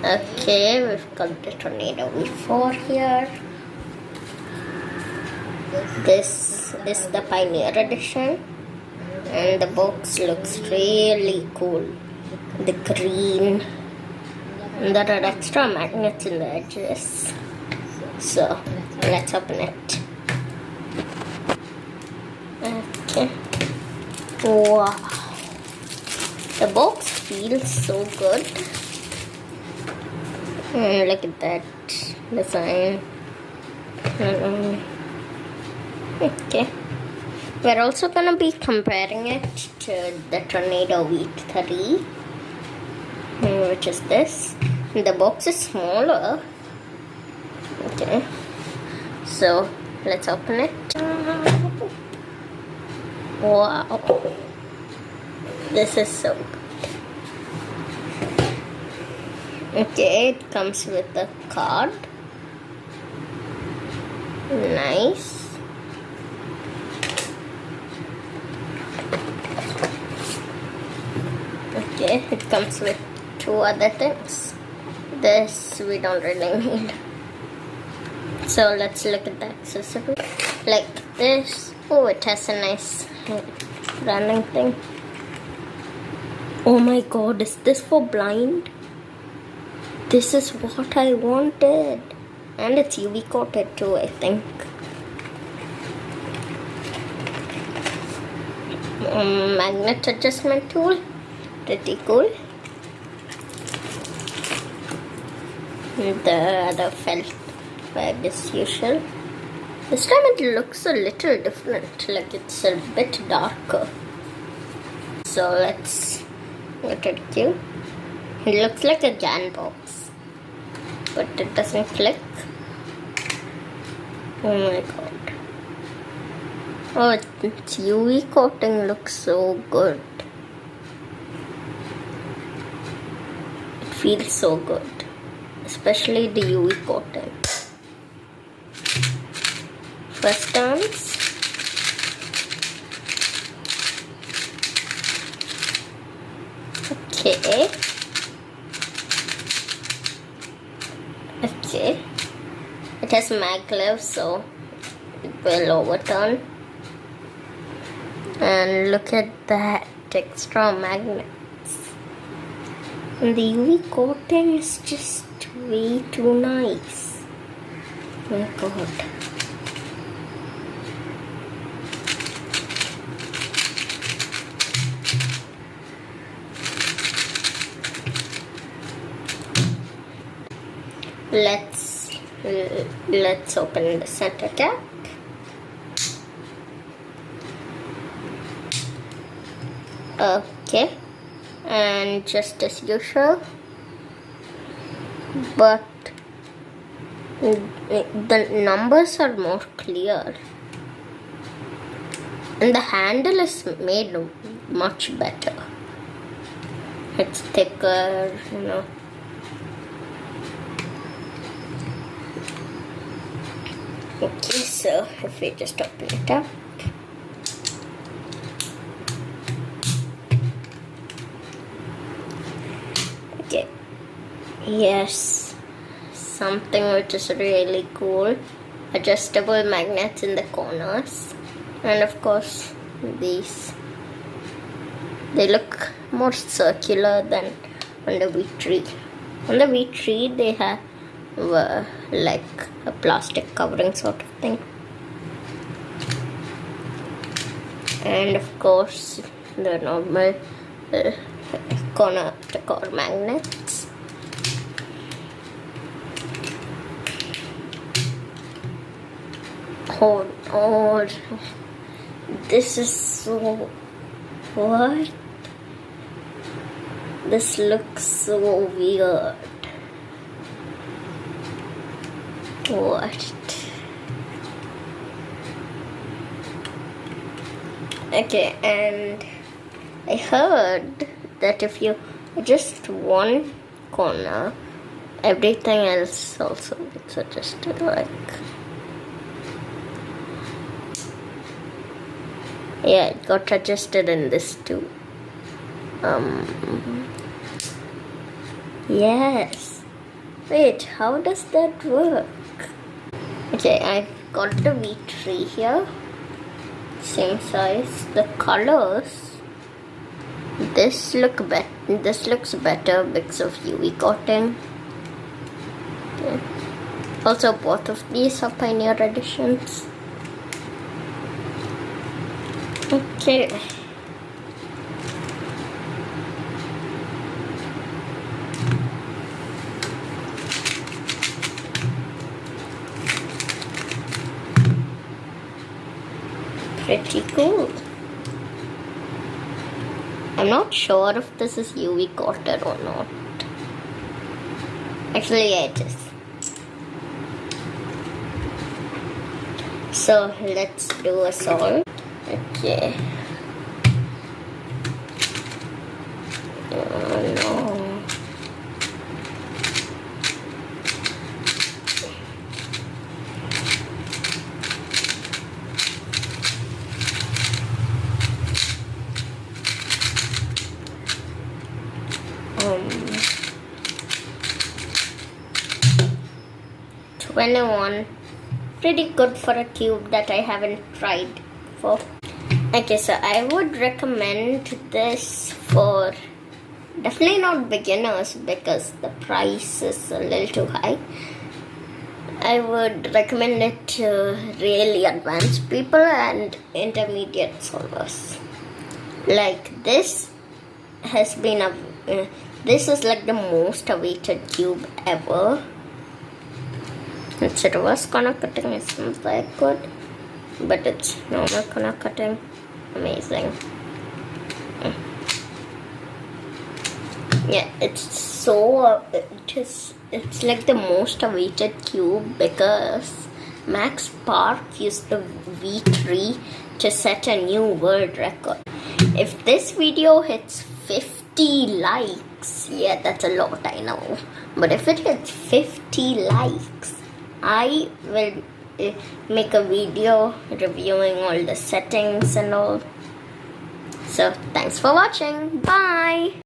Okay, we've got the Tornado V4 here. This is the Pioneer Edition, and the box looks really cool. The green, and there are extra magnets in the edges. So let's open it. Okay. Wow. The box feels so good. Look at that design. Okay. We're also gonna be comparing it to the Tornado V3, which is this. The box is smaller. Okay. So let's open it. Wow. This is so good. Okay, it comes with a card. Nice. Okay, it comes with two other things. This we don't really need. So let's look at the accessory. Like this. Oh, it has a nice running thing. Oh my god, is this for blind? This is what I wanted. And it's UV coated too, I think. Magnet adjustment tool. Pretty cool. The other felt bag as usual. This time it looks a little different. Like it's a bit darker. So let's get it cute. It looks like a Jan box, but it doesn't click. Oh my god. Oh, its UV coating looks so good. It feels so good. Especially the UV coating. First dance. Okay. Okay. It has maglev, so it will overturn. And look at that extra magnets. And the UV coating is just way too nice. Oh my god. Let's open the center cap. Okay, and just as usual, but the numbers are more clear, and the handle is made much better. It's thicker, you know. Okay, so if we just open it up. Okay, yes, something which is really cool. Adjustable magnets in the corners, and of course these. They look more circular than on the V3. On the V3 they have like a plastic covering sort of thing, and of course the normal corner to core magnets. Oh, this is so. What? This looks so weird. What? Okay, and I heard that if you adjust one corner, everything else also gets adjusted. Like, yeah, it got adjusted in this too. Yes, Wait, how does that work? Okay, I've got the V3 here. Same size. The colors. This looks better because of UV coating. Yeah. Also, both of these are Pioneer editions. Okay. Pretty cool. I'm not sure if this is UV coated or not. Actually, yeah, it is. So let's do a solve. Okay. Oh no. Um, 21. Pretty good for a cube that I haven't tried before. Okay, so I would recommend this for definitely not beginners because the price is a little too high. I would recommend it to really advanced people and intermediate solvers. Like this has been this is like the most awaited cube ever. Its reverse corner cutting isn't that good, but it's normal corner cutting. Amazing. Yeah, it's like the most awaited cube because Max Park used the V3 to set a new world record. If this video hits 50 likes, yeah, that's a lot, I know. But if it hits 50 likes, I will make a video reviewing all the settings and all. So, thanks for watching. Bye!